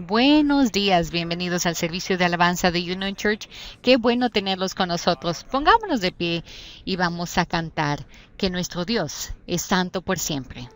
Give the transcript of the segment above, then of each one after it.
Buenos días, bienvenidos al servicio de alabanza de Union Church. Qué bueno tenerlos con nosotros. Pongámonos de pie y vamos a cantar que nuestro Dios es santo por siempre.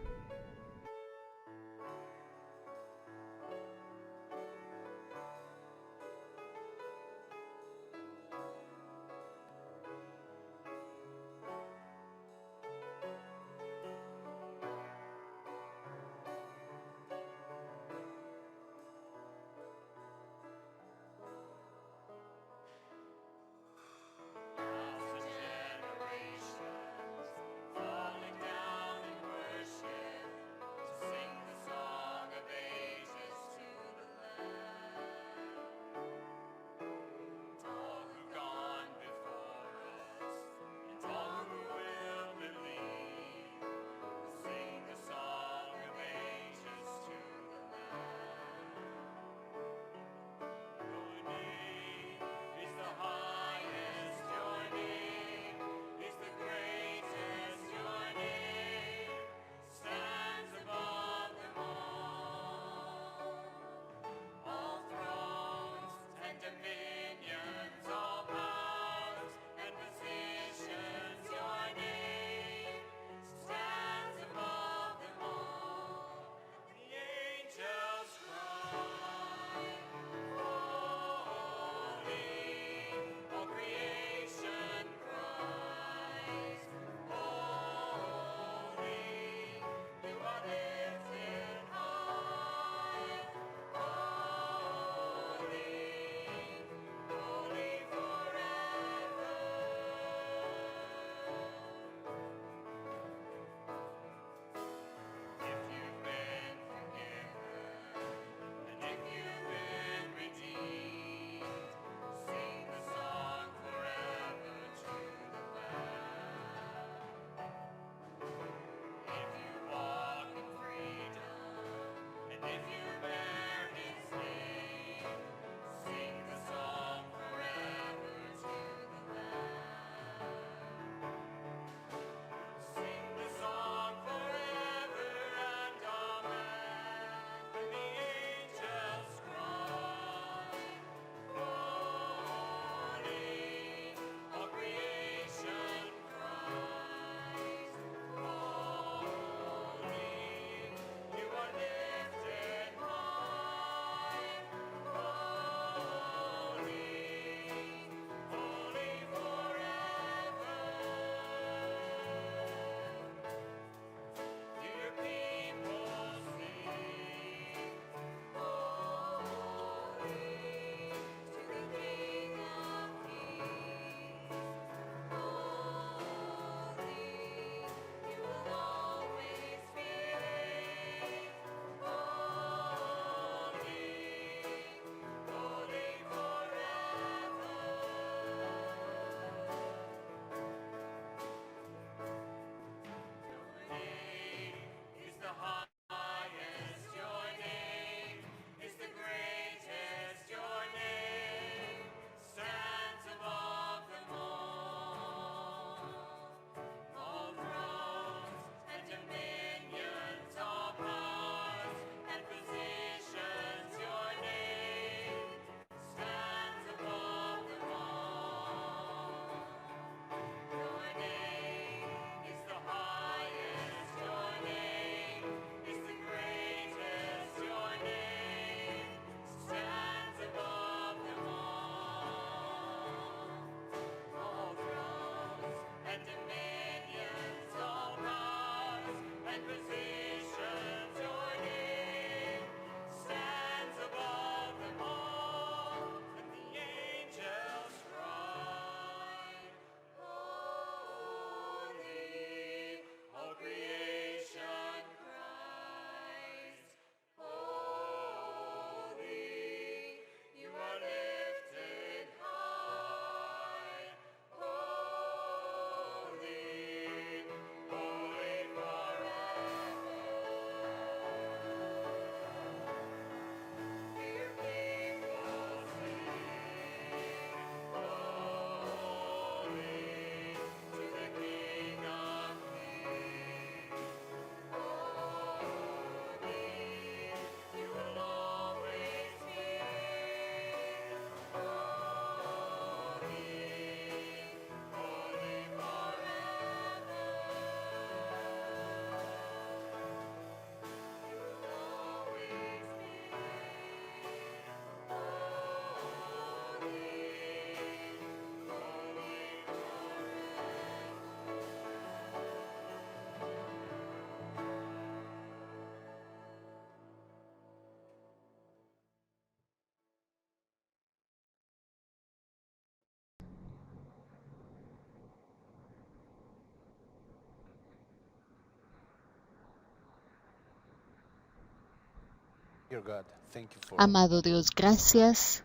Amado Dios, gracias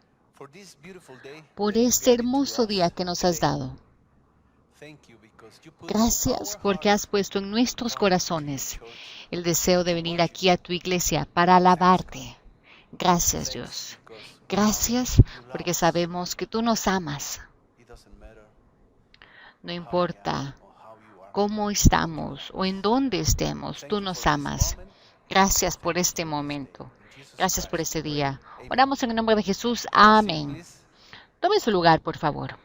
por este hermoso día que nos has dado. Gracias porque has puesto en nuestros corazones el deseo de venir aquí a tu iglesia para alabarte. Gracias, Dios. Gracias porque sabemos que tú nos amas. No importa cómo estamos o en dónde estemos, tú nos amas. Gracias por este momento. Gracias por este día. Oramos en el nombre de Jesús. Amén. Tome su lugar, por favor.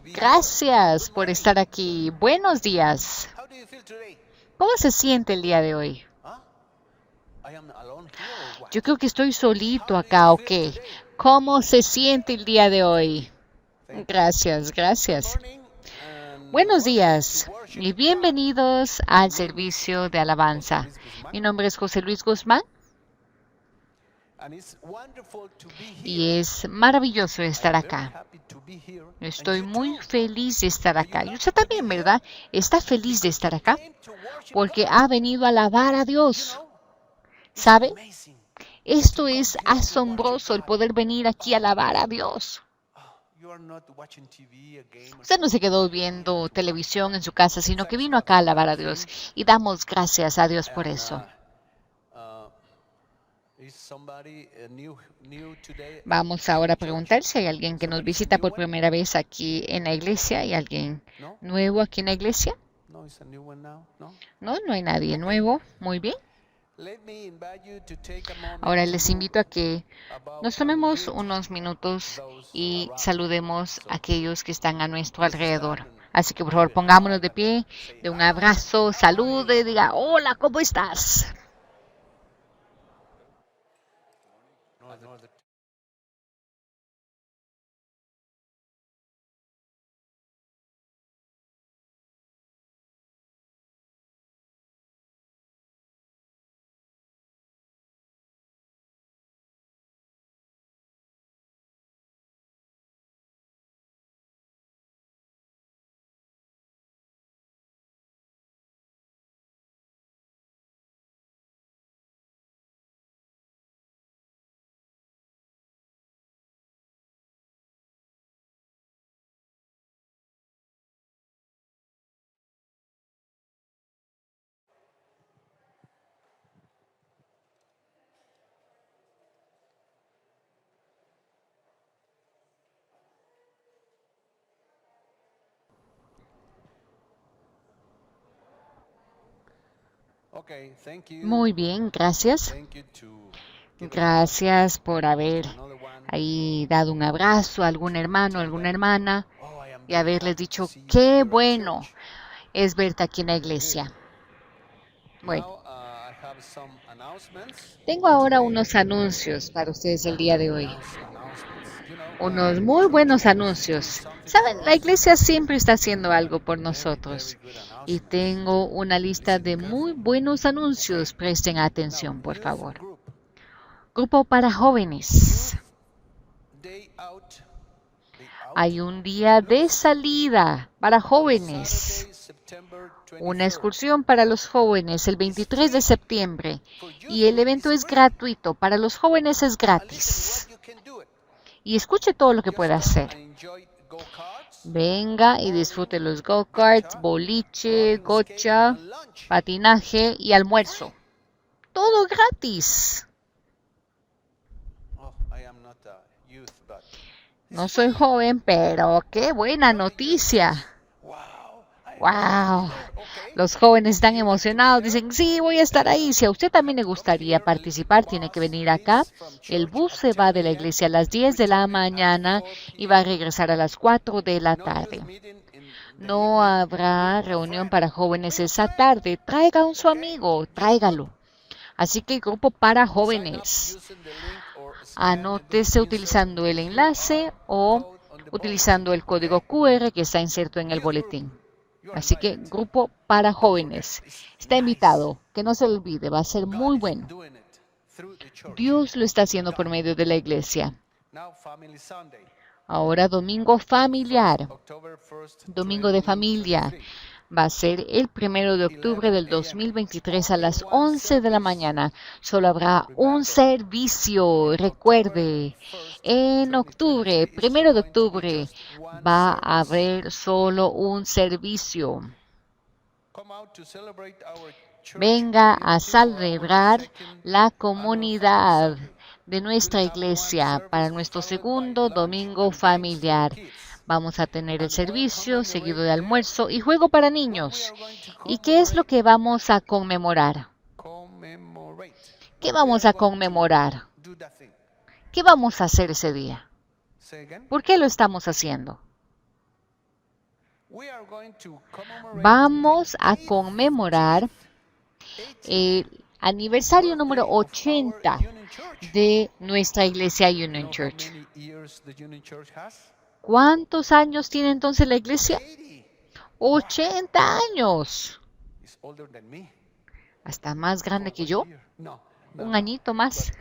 Gracias por estar aquí. Buenos días. ¿Cómo se siente el día de hoy? Yo creo que estoy solito acá, ¿o qué? ¿Cómo se siente el día de hoy? Gracias, gracias. Buenos días y bienvenidos al servicio de alabanza. Mi nombre es José Luis Guzmán y es maravilloso estar acá. Estoy muy feliz de estar acá. Y usted también, ¿verdad? Está feliz de estar acá porque ha venido a alabar a Dios. ¿Sabe? Esto es asombroso, el poder venir aquí a alabar a Dios. Usted no se quedó viendo televisión en su casa, sino que vino acá a alabar a Dios. Y damos gracias a Dios por eso. Vamos ahora a preguntar si hay alguien que nos visita por primera vez aquí en la iglesia. ¿Hay alguien nuevo aquí en la iglesia? No, no hay nadie nuevo. Muy bien. Ahora les invito a que nos tomemos unos minutos y saludemos a aquellos que están a nuestro alrededor. Así que por favor pongámonos de pie, de un abrazo, salude, diga, hola, ¿cómo estás? Muy bien, gracias. Gracias por haber ahí dado un abrazo a algún hermano, alguna hermana y haberles dicho, qué bueno es verte aquí en la iglesia. Bueno, tengo ahora unos anuncios para ustedes el día de hoy. Unos muy buenos anuncios. Saben, la iglesia siempre está haciendo algo por nosotros. Y tengo una lista de muy buenos anuncios. Presten atención, por favor. Grupo para jóvenes. Hay un día de salida para jóvenes. Una excursión para los jóvenes el 23 de septiembre. Y el evento es gratuito. Para los jóvenes es gratis. Y escuche todo lo que pueda hacer. Venga y disfrute los go-karts, boliche, gocha, patinaje y almuerzo. Todo gratis. No soy joven, pero qué buena noticia. ¡Wow! Los jóvenes están emocionados, dicen, sí, voy a estar ahí. Si a usted también le gustaría participar, tiene que venir acá. El bus se va de la iglesia a las 10 de la mañana y va a regresar a las 4 de la tarde. No habrá reunión para jóvenes esa tarde. Traiga a su amigo, tráigalo. Así que grupo para jóvenes. Anótese utilizando el enlace o utilizando el código QR que está inserto en el boletín. Así que grupo para jóvenes. Está invitado, que no se lo olvide, va a ser muy bueno. Dios lo está haciendo por medio de la iglesia. Ahora domingo familiar, domingo de familia. va a ser el 1 de octubre del 2023 a las 11 de la mañana. Solo habrá un servicio. Recuerde, en octubre, 1 de octubre, va a haber solo un servicio. Venga a celebrar la comunidad de nuestra iglesia para nuestro segundo domingo familiar. Vamos a tener el servicio seguido de almuerzo y juego para niños. ¿Y qué es lo que vamos a conmemorar? ¿Qué vamos a conmemorar? ¿Qué vamos a hacer ese día? ¿Por qué lo estamos haciendo? Vamos a conmemorar el aniversario número 80 de nuestra iglesia Union Church. ¿Cuántos años tiene entonces la iglesia? 80 años. ¿Hasta más grande que yo? Un añito más.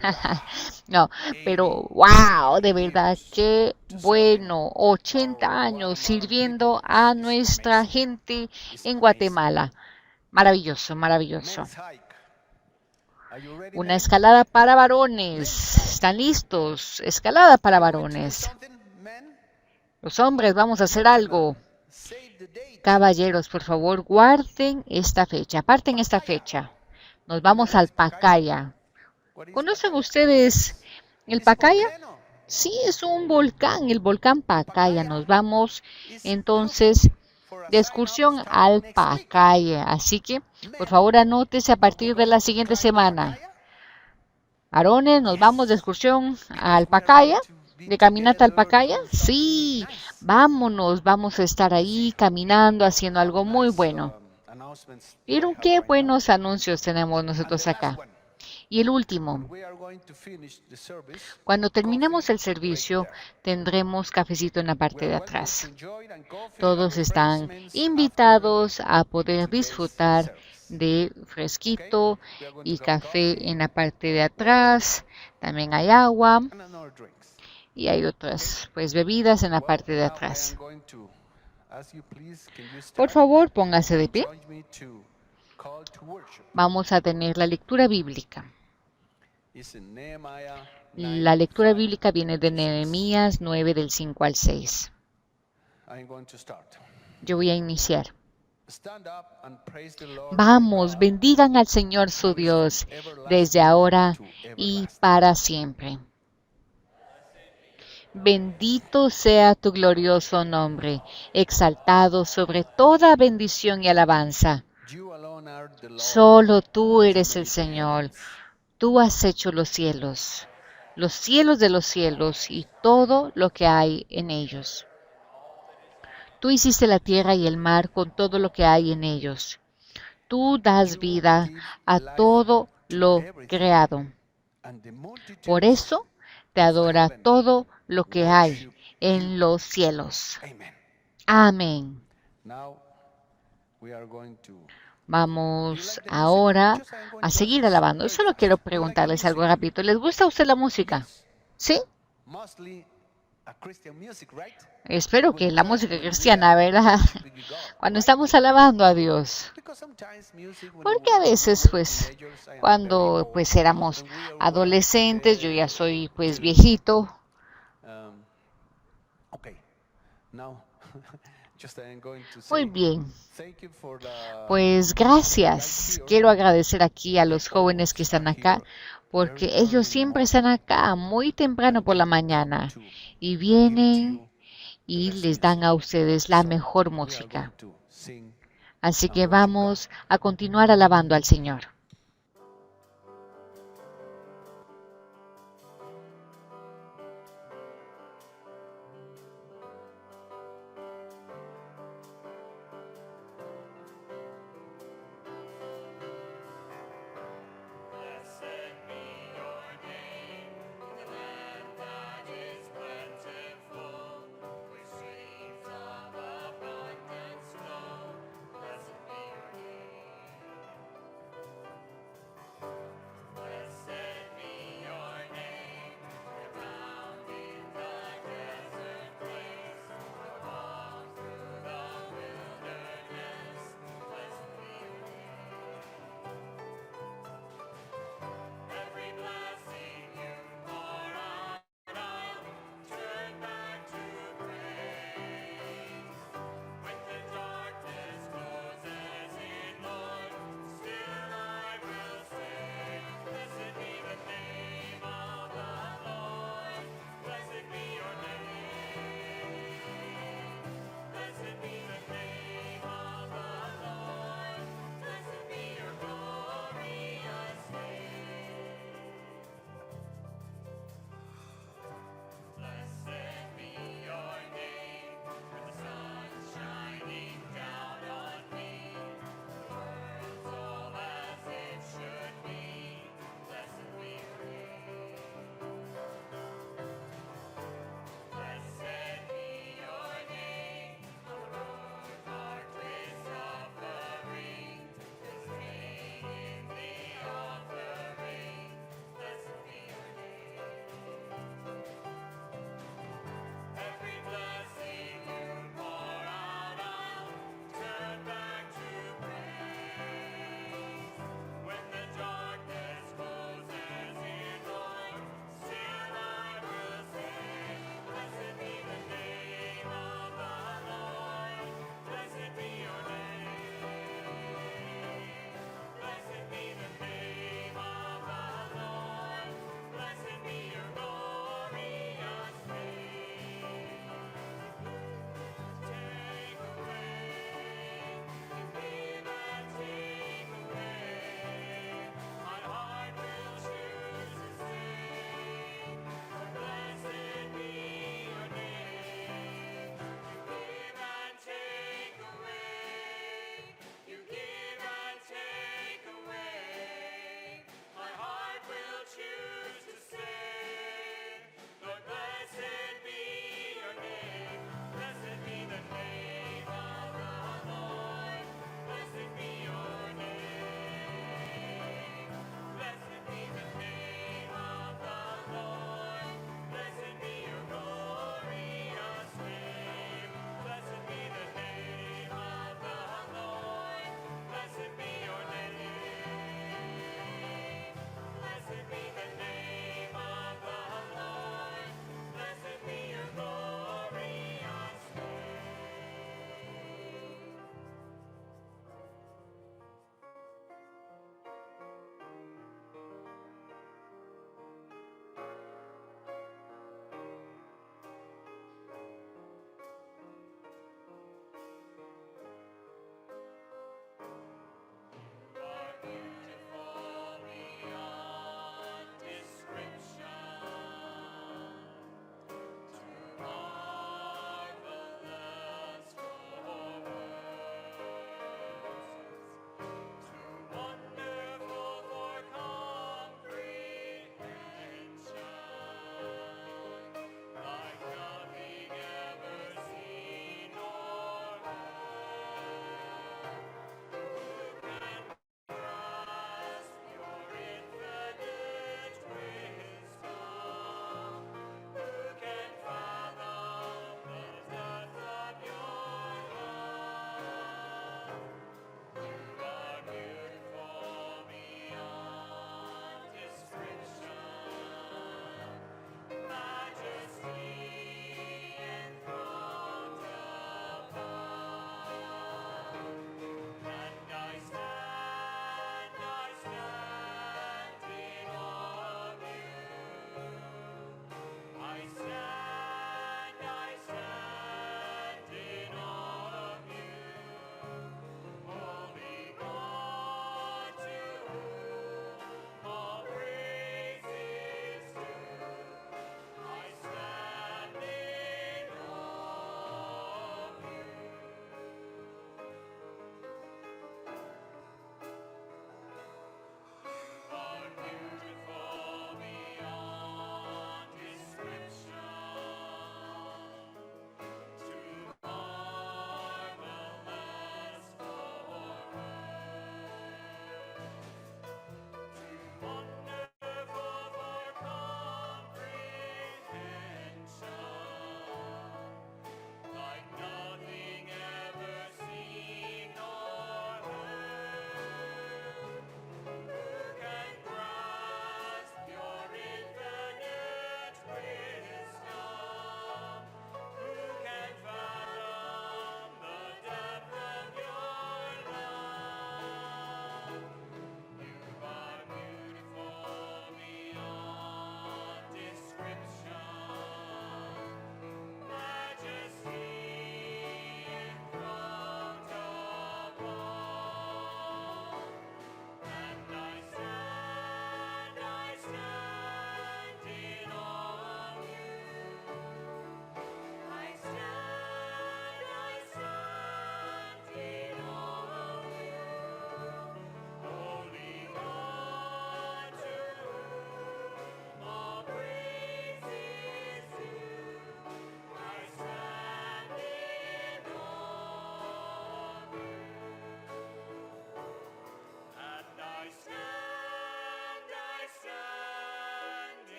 No, pero wow, de verdad, qué bueno. 80 años sirviendo a nuestra gente en Guatemala. Maravilloso, maravilloso. Una escalada para varones. ¿Están listos? Escalada para varones. Los hombres, vamos a hacer algo. Caballeros, por favor, guarden esta fecha. Aparten esta fecha. Nos vamos al Pacaya. ¿Conocen ustedes el Pacaya? Sí, es un volcán, el volcán Pacaya. Nos vamos entonces de excursión al Pacaya. Así que, por favor, anótese a partir de la siguiente semana. Varones, nos vamos de excursión al Pacaya. ¿De caminata al Pacaya? Sí, vámonos, vamos a estar ahí caminando, haciendo algo muy bueno. ¿Vieron qué buenos anuncios tenemos nosotros acá? Y el último, cuando terminemos el servicio, tendremos cafecito en la parte de atrás. Todos están invitados a poder disfrutar de fresquito y café en la parte de atrás. También hay agua y hay otras bebidas en la parte de atrás. Por favor, póngase de pie. Vamos a tener la lectura bíblica. La lectura bíblica viene de Nehemías 9 del 5 al 6. Yo voy a iniciar. Vamos, bendigan al Señor su Dios desde ahora y para siempre. Bendito sea tu glorioso nombre, exaltado sobre toda bendición y alabanza. Solo tú eres el Señor. Tú has hecho los cielos de los cielos y todo lo que hay en ellos. Tú hiciste la tierra y el mar con todo lo que hay en ellos. Tú das vida a todo lo creado. Por eso te adora todo lo que hay en los cielos. Amén. Vamos ahora a seguir alabando. Solo quiero preguntarles algo rápido. ¿Les gusta a usted la música? ¿Sí? Espero que la música cristiana, ¿verdad? Cuando estamos alabando a Dios. Porque a veces, cuando éramos adolescentes, yo ya soy viejito. Muy bien. Pues gracias. Quiero agradecer aquí a los jóvenes que están acá, porque ellos siempre están acá muy temprano por la mañana y vienen y les dan a ustedes la mejor música. Así que vamos a continuar alabando al Señor.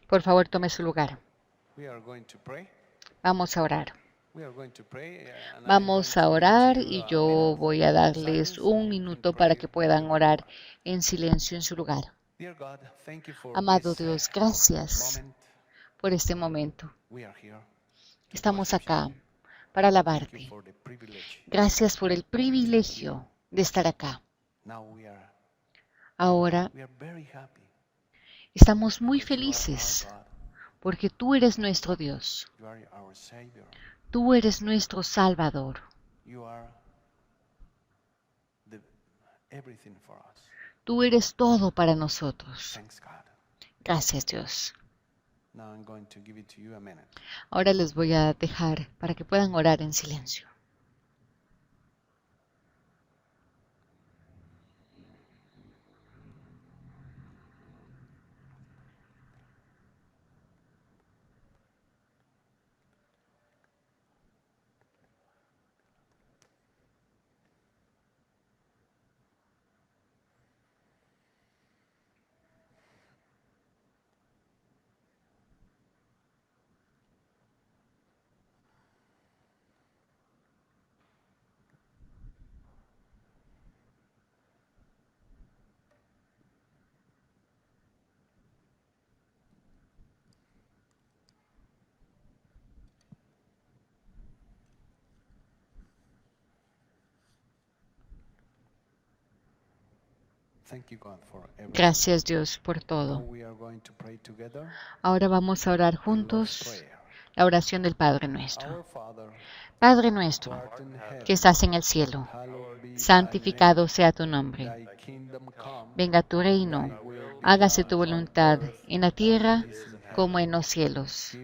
Por favor, tome su lugar. Vamos a orar. Vamos a orar y yo voy a darles un minuto para que puedan orar en silencio en su lugar. Amado Dios, gracias por este momento. Estamos acá para alabarte. Gracias por el privilegio de estar acá. Ahora estamos muy felices porque tú eres nuestro Dios. Tú eres nuestro Salvador. Tú eres todo para nosotros. Gracias, Dios. Ahora les voy a dejar para que puedan orar en silencio. Gracias, Dios, por todo. Ahora vamos a orar juntos la oración del Padre Nuestro. Padre nuestro, que estás en el cielo, santificado sea tu nombre. Venga tu reino, hágase tu voluntad en la tierra como en los cielos.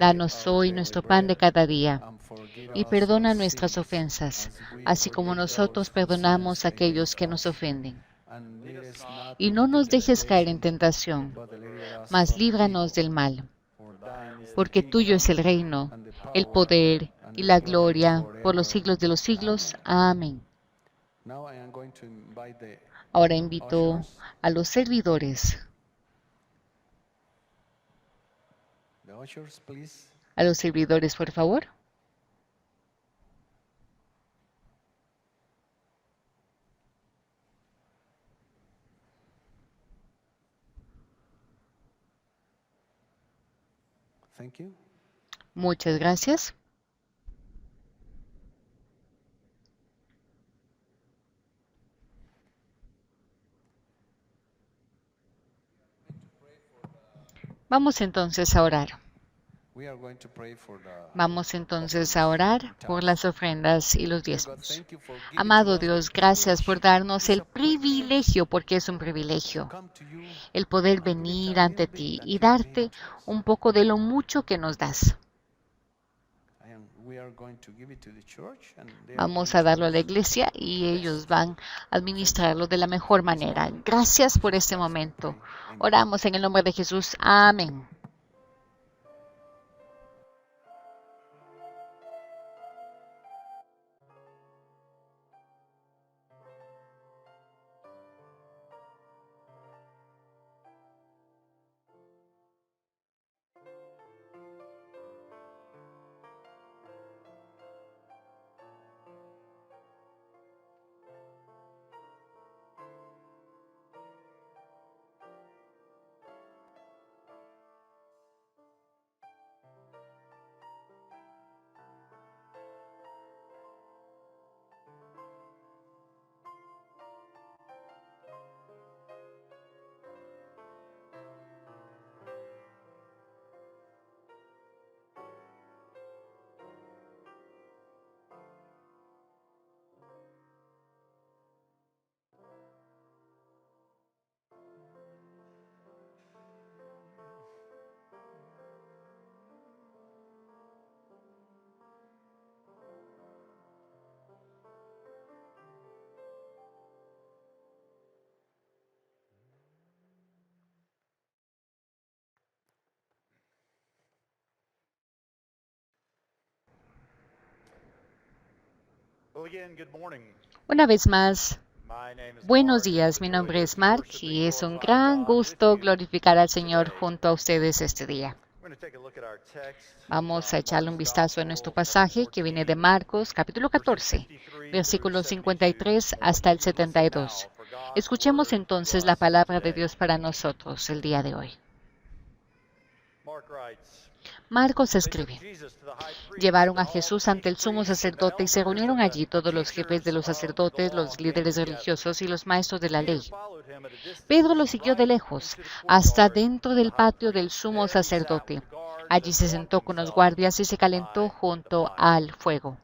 Danos hoy nuestro pan de cada día y perdona nuestras ofensas, así como nosotros perdonamos a aquellos que nos ofenden. Y no nos dejes caer en tentación, mas líbranos del mal. Porque tuyo es el reino, el poder y la gloria por los siglos de los siglos. Amén. Ahora invito a los servidores. A los servidores, por favor. Muchas gracias. Vamos entonces a orar. Vamos entonces a orar por las ofrendas y los diezmos. Amado Dios, gracias por darnos el privilegio, porque es un privilegio, el poder venir ante ti y darte un poco de lo mucho que nos das. Vamos a darlo a la iglesia y ellos van a administrarlo de la mejor manera. Gracias por este momento. Oramos en el nombre de Jesús. Amén. Una vez más, Buenos días, mi nombre es Mark y es un gran gusto glorificar al Señor junto a ustedes este día. Vamos a echarle un vistazo a nuestro pasaje que viene de Marcos, capítulo 14, versículos 53 hasta el 72. Escuchemos entonces la palabra de Dios para nosotros el día de hoy. Marcos escribe: Llevaron a Jesús ante el sumo sacerdote y se reunieron allí todos los jefes de los sacerdotes, los líderes religiosos y los maestros de la ley. Pedro lo siguió de lejos, hasta dentro del patio del sumo sacerdote. Allí se sentó con los guardias y se calentó junto al fuego.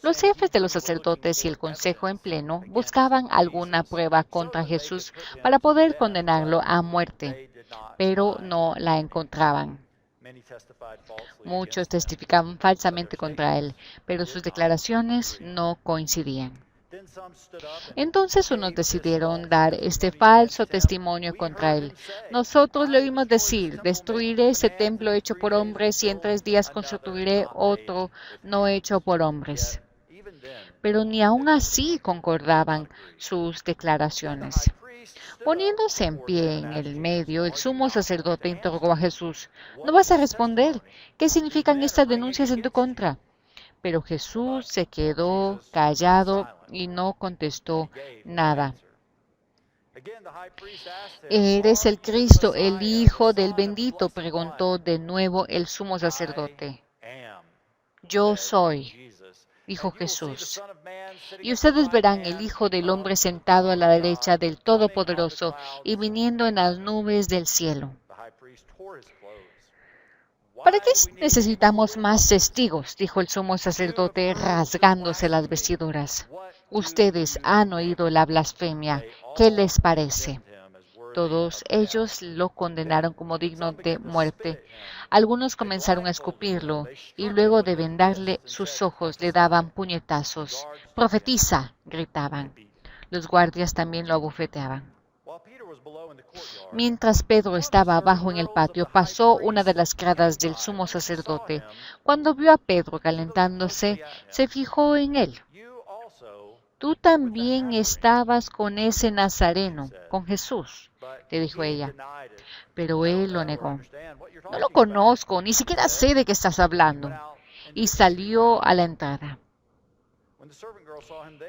Los jefes de los sacerdotes y el consejo en pleno buscaban alguna prueba contra Jesús para poder condenarlo a muerte, pero no la encontraban. Muchos testificaban falsamente contra él, pero sus declaraciones no coincidían. Entonces unos decidieron dar este falso testimonio contra él. Nosotros le oímos decir: destruiré este templo hecho por hombres y en 3 días construiré otro no hecho por hombres. Pero ni aun así concordaban sus declaraciones. Poniéndose en pie en el medio, el sumo sacerdote interrogó a Jesús: ¿No vas a responder? ¿Qué significan estas denuncias en tu contra? Pero Jesús se quedó callado y no contestó nada. ¿Eres el Cristo, el Hijo del Bendito?, preguntó de nuevo el sumo sacerdote. Yo soy, dijo Jesús. Y ustedes verán el Hijo del Hombre sentado a la derecha del Todopoderoso y viniendo en las nubes del cielo. ¿Para qué necesitamos más testigos?, dijo el sumo sacerdote, rasgándose las vestiduras. Ustedes han oído la blasfemia. ¿Qué les parece? Todos ellos lo condenaron como digno de muerte. Algunos comenzaron a escupirlo y luego de vendarle sus ojos le daban puñetazos. ¡Profetiza!, gritaban. Los guardias también lo abofeteaban. Mientras Pedro estaba abajo en el patio, pasó una de las criadas del sumo sacerdote. Cuando vio a Pedro calentándose, se fijó en él. Tú también estabas con ese nazareno, con Jesús, le dijo ella. Pero él lo negó. No lo conozco, ni siquiera sé de qué estás hablando. Y salió a la entrada.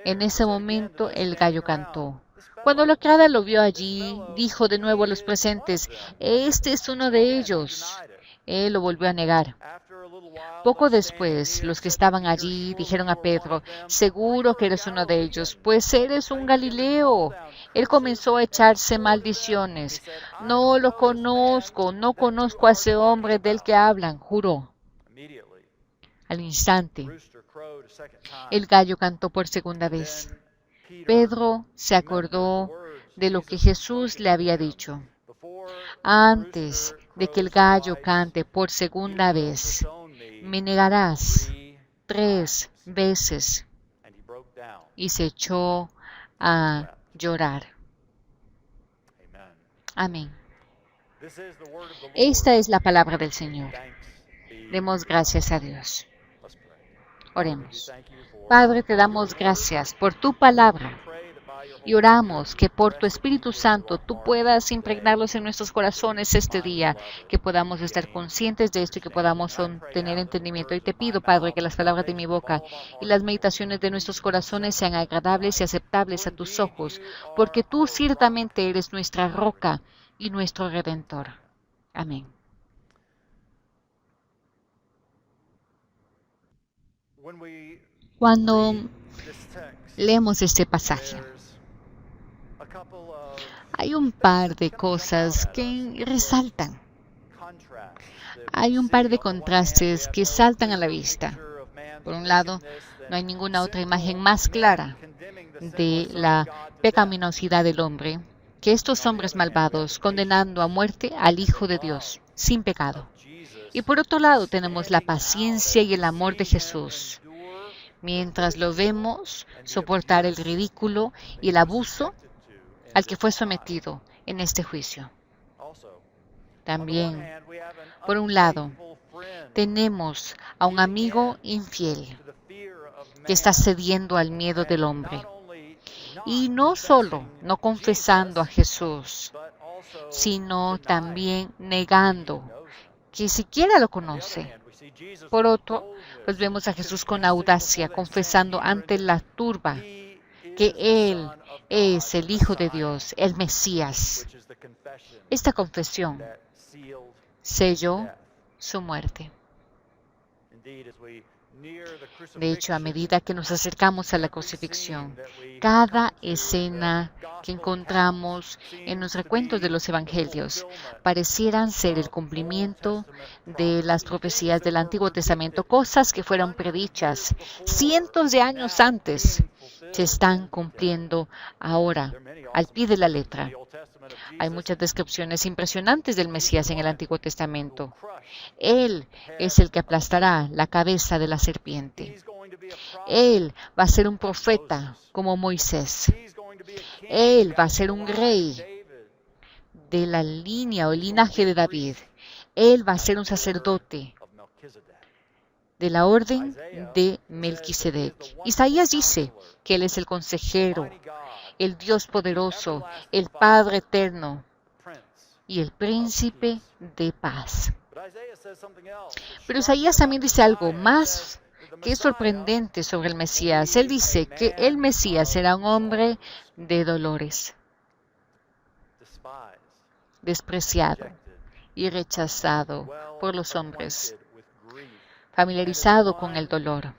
En ese momento el gallo cantó. Cuando la criada lo vio allí, dijo de nuevo a los presentes: este es uno de ellos. Él lo volvió a negar. Poco después, los que estaban allí dijeron a Pedro: seguro que eres uno de ellos, pues eres un Galileo. Él comenzó a echarse maldiciones. No lo conozco, no conozco a ese hombre del que hablan, juró. Al instante, el gallo cantó por segunda vez. Pedro se acordó de lo que Jesús le había dicho. Antes de que el gallo cante por segunda vez, me negarás 3 veces. Y se echó a llorar. Amén. Esta es la palabra del Señor. Demos gracias a Dios. Oremos. Padre, te damos gracias por tu palabra y oramos que por tu Espíritu Santo tú puedas impregnarlos en nuestros corazones este día, que podamos estar conscientes de esto y que podamos tener entendimiento. Y te pido, Padre, que las palabras de mi boca y las meditaciones de nuestros corazones sean agradables y aceptables a tus ojos, porque tú ciertamente eres nuestra roca y nuestro Redentor. Amén. Cuando leemos este pasaje, hay un par de cosas que resaltan. Hay un par de contrastes que saltan a la vista. Por un lado, no hay ninguna otra imagen más clara de la pecaminosidad del hombre que estos hombres malvados condenando a muerte al Hijo de Dios, sin pecado. Y por otro lado, tenemos la paciencia y el amor de Jesús, mientras lo vemos soportar el ridículo y el abuso al que fue sometido en este juicio. También, por un lado, tenemos a un amigo infiel que está cediendo al miedo del hombre. Y no solo no confesando a Jesús, sino también negando que siquiera lo conoce. Por otro, pues vemos a Jesús con audacia, confesando ante la turba que Él es el Hijo de Dios, el Mesías. Esta confesión selló su muerte. De hecho, a medida que nos acercamos a la crucifixión, cada escena que encontramos en los recuentos de los evangelios parecieran ser el cumplimiento de las profecías del Antiguo Testamento, cosas que fueron predichas cientos de años antes, se están cumpliendo ahora, al pie de la letra. Hay muchas descripciones impresionantes del Mesías en el Antiguo Testamento. Él es el que aplastará la cabeza de la serpiente. Él va a ser un profeta como Moisés. Él va a ser un rey de la línea o el linaje de David. Él va a ser un sacerdote de la orden de Melquisedec. Isaías dice que Él es el consejero, el Dios poderoso, el Padre eterno y el príncipe de paz. Pero Isaías también dice algo más que es sorprendente sobre el Mesías. Él dice que el Mesías será un hombre de dolores, despreciado y rechazado por los hombres, familiarizado con el dolor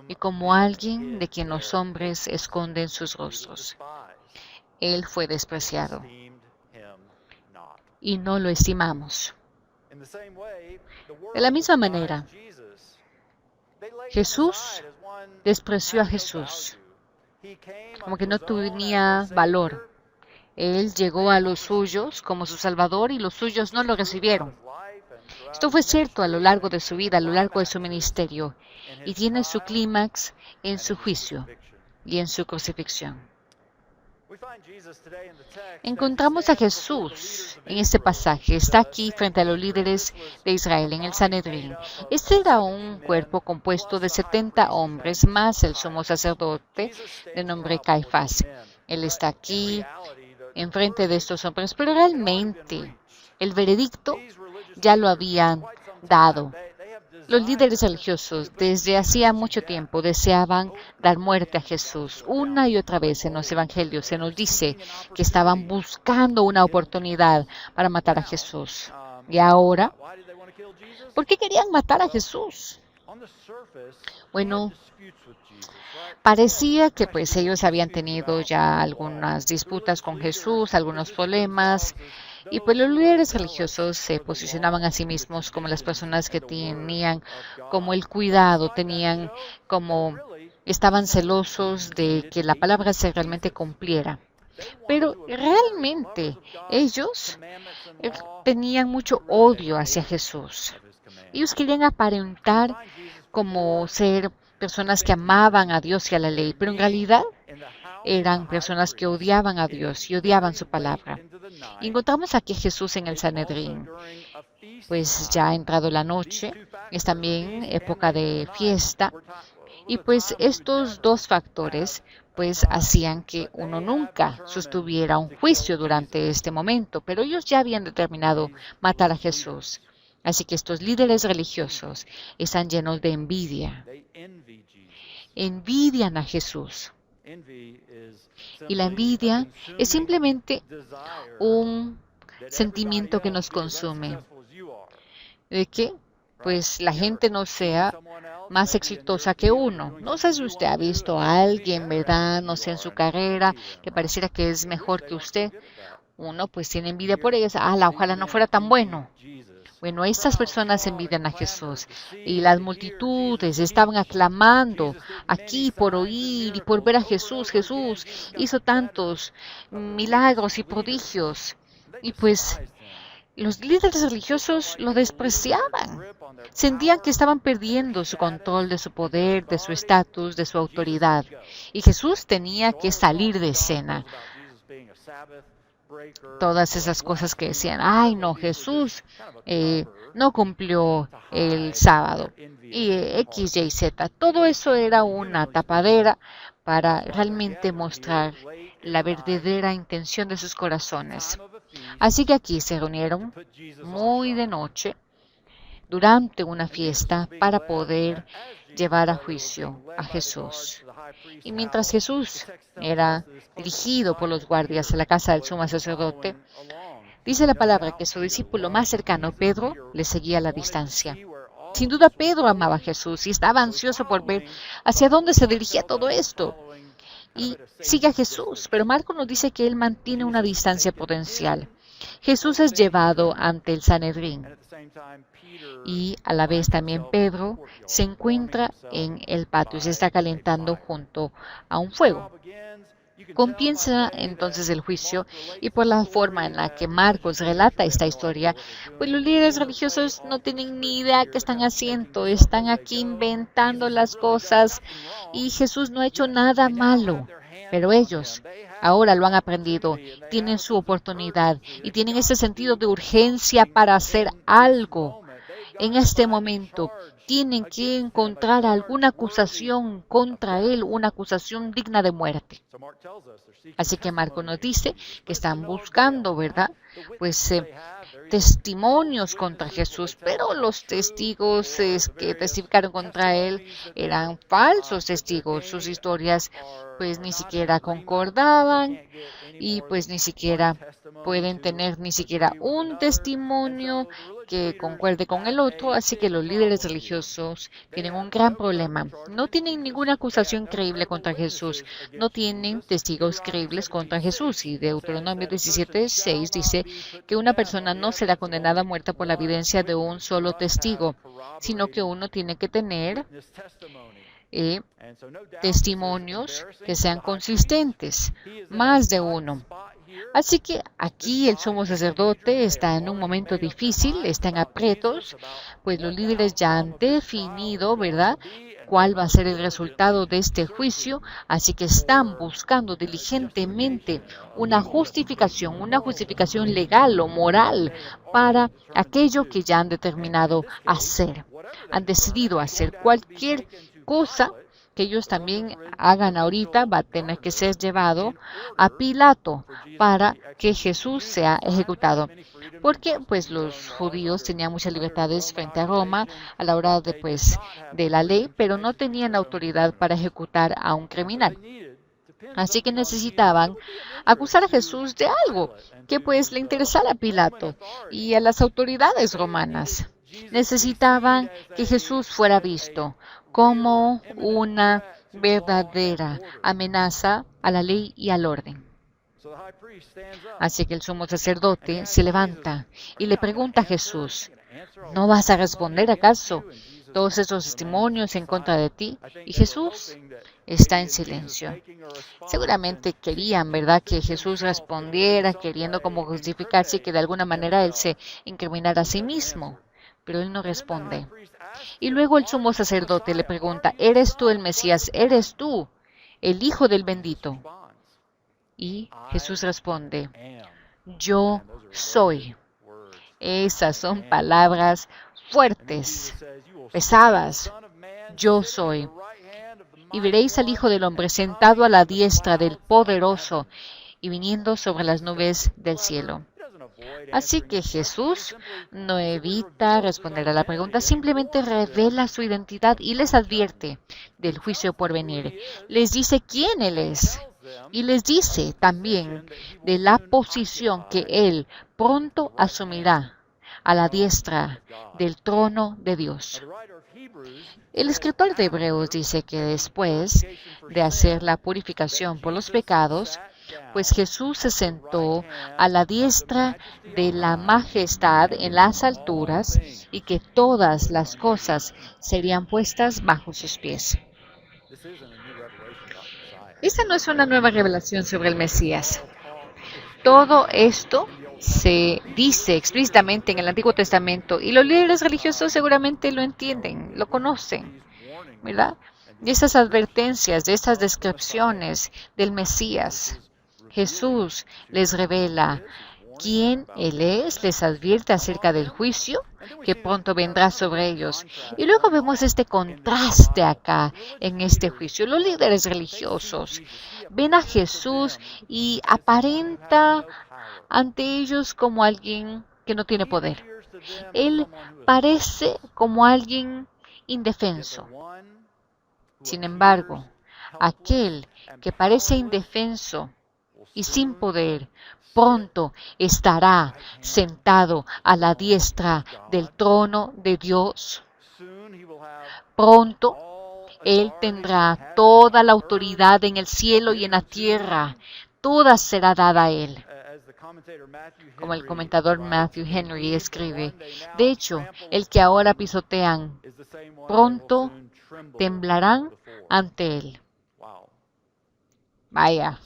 y como alguien de quien los hombres esconden sus rostros. Él fue despreciado y no lo estimamos. De la misma manera, Jesús despreció a Jesús, como que no tenía valor. Él llegó a los suyos como su Salvador y los suyos no lo recibieron. Esto fue cierto a lo largo de su vida, a lo largo de su ministerio, y tiene su clímax en su juicio y en su crucifixión. Encontramos a Jesús en este pasaje. Está aquí frente a los líderes de Israel en el Sanedrín. Este era un cuerpo compuesto de 70 hombres, más el sumo sacerdote de nombre Caifás. Él está aquí enfrente de estos hombres, pero realmente el veredicto ya lo habían dado. Los líderes religiosos desde hacía mucho tiempo deseaban dar muerte a Jesús. Una y otra vez en los evangelios se nos dice que estaban buscando una oportunidad para matar a Jesús. Y ahora, ¿por qué querían matar a Jesús? Bueno, parecía que pues ellos habían tenido ya algunas disputas con Jesús, algunos problemas. Y pues los líderes religiosos se posicionaban a sí mismos como las personas que tenían como el cuidado, estaban celosos de que la palabra se realmente cumpliera. Pero realmente ellos tenían mucho odio hacia Jesús. Ellos querían aparentar como ser personas que amaban a Dios y a la ley, pero en realidad eran personas que odiaban a Dios y odiaban su palabra. Y encontramos aquí a Jesús en el Sanedrín. Pues ya ha entrado la noche, es también época de fiesta, y pues estos dos factores pues hacían que uno nunca sostuviera un juicio durante este momento, pero ellos ya habían determinado matar a Jesús. Así que estos líderes religiosos están llenos de envidia. Envidian a Jesús. Y la envidia es simplemente un sentimiento que nos consume. ¿De qué? Pues la gente no sea más exitosa que uno. No sé si usted ha visto a alguien, ¿verdad? No sé, en su carrera, que pareciera que es mejor que usted. Uno pues tiene envidia por ellos. Ojalá no fuera tan bueno. Bueno, estas personas envidian a Jesús y las multitudes estaban aclamando aquí por oír y por ver a Jesús. Jesús hizo tantos milagros y prodigios y pues los líderes religiosos lo despreciaban. Sentían que estaban perdiendo su control de su poder, de su estatus, de su autoridad. Y Jesús tenía que salir de escena. Todas esas cosas que decían, no, Jesús no cumplió el sábado, y X, Y, Z. Todo eso era una tapadera para realmente mostrar la verdadera intención de sus corazones. Así que aquí se reunieron muy de noche durante una fiesta para poder llevar a juicio a Jesús. Y mientras Jesús era dirigido por los guardias a la casa del sumo sacerdote, dice la palabra que su discípulo más cercano, Pedro, le seguía a la distancia. Sin duda, Pedro amaba a Jesús y estaba ansioso por ver hacia dónde se dirigía todo esto. Y sigue a Jesús, pero Marcos nos dice que él mantiene una distancia potencial. Jesús es llevado ante el Sanedrín y a la vez también Pedro se encuentra en el patio y se está calentando junto a un fuego. Comienza entonces el juicio y por la forma en la que Marcos relata esta historia, pues los líderes religiosos no tienen ni idea qué están haciendo, están aquí inventando las cosas y Jesús no ha hecho nada malo, pero ellos ahora lo han aprendido, tienen su oportunidad y tienen ese sentido de urgencia para hacer algo. En este momento tienen que encontrar alguna acusación contra él, una acusación digna de muerte. Así que Marcos nos dice que están buscando, ¿verdad? Pues testimonios contra Jesús, pero los testigos que testificaron contra él eran falsos testigos. Sus historias pues ni siquiera concordaban y pues ni siquiera pueden tener ni siquiera un testimonio que concuerde con el otro, así que los líderes religiosos tienen un gran problema. No tienen ninguna acusación creíble contra Jesús, no tienen testigos creíbles contra Jesús. Y Deuteronomio 17:6 dice que una persona no será condenada a muerte por la evidencia de un solo testigo, sino que uno tiene que tener testimonios que sean consistentes, más de uno. Así que aquí el sumo sacerdote está en un momento difícil, está en aprietos, pues los líderes ya han definido, ¿verdad?, cuál va a ser el resultado de este juicio, así que están buscando diligentemente una justificación legal o moral para aquello que ya han determinado hacer. Han decidido hacer cualquier cosa que ellos también hagan ahorita, va a tener que ser llevado a Pilato para que Jesús sea ejecutado. Porque pues los judíos tenían muchas libertades frente a Roma a la hora de la ley, pero no tenían autoridad para ejecutar a un criminal. Así que necesitaban acusar a Jesús de algo que pues le interesara a Pilato y a las autoridades romanas. Necesitaban que Jesús fuera visto como una verdadera amenaza a la ley y al orden. Así que el sumo sacerdote se levanta y le pregunta a Jesús, ¿no vas a responder acaso todos esos testimonios en contra de ti? Y Jesús está en silencio. Seguramente querían, ¿verdad?, que Jesús respondiera, queriendo como justificarse y que de alguna manera él se incriminara a sí mismo. Pero él no responde. Y luego el sumo sacerdote le pregunta, ¿eres tú el Mesías? ¿Eres tú el Hijo del Bendito? Y Jesús responde, yo soy. Esas son palabras fuertes, pesadas. Yo soy. Y veréis al Hijo del Hombre sentado a la diestra del Poderoso y viniendo sobre las nubes del cielo. Así que Jesús no evita responder a la pregunta, simplemente revela su identidad y les advierte del juicio por venir. Les dice quién Él es y les dice también de la posición que Él pronto asumirá a la diestra del trono de Dios. El escritor de Hebreos dice que después de hacer la purificación por los pecados, pues Jesús se sentó a la diestra de la majestad en las alturas y que todas las cosas serían puestas bajo sus pies. Esta no es una nueva revelación sobre el Mesías. Todo esto se dice explícitamente en el Antiguo Testamento y los líderes religiosos seguramente lo entienden, lo conocen, ¿verdad? De esas advertencias, de esas descripciones del Mesías. Jesús les revela quién Él es, les advierte acerca del juicio que pronto vendrá sobre ellos. Y luego vemos este contraste acá en este juicio. Los líderes religiosos ven a Jesús y aparenta ante ellos como alguien que no tiene poder. Él parece como alguien indefenso. Sin embargo, aquel que parece indefenso y sin poder, pronto estará sentado a la diestra del trono de Dios. Pronto Él tendrá toda la autoridad en el cielo y en la tierra. Toda será dada a Él. Como el comentador Matthew Henry escribe, de hecho, el que ahora pisotean, pronto temblarán ante Él. Vaya.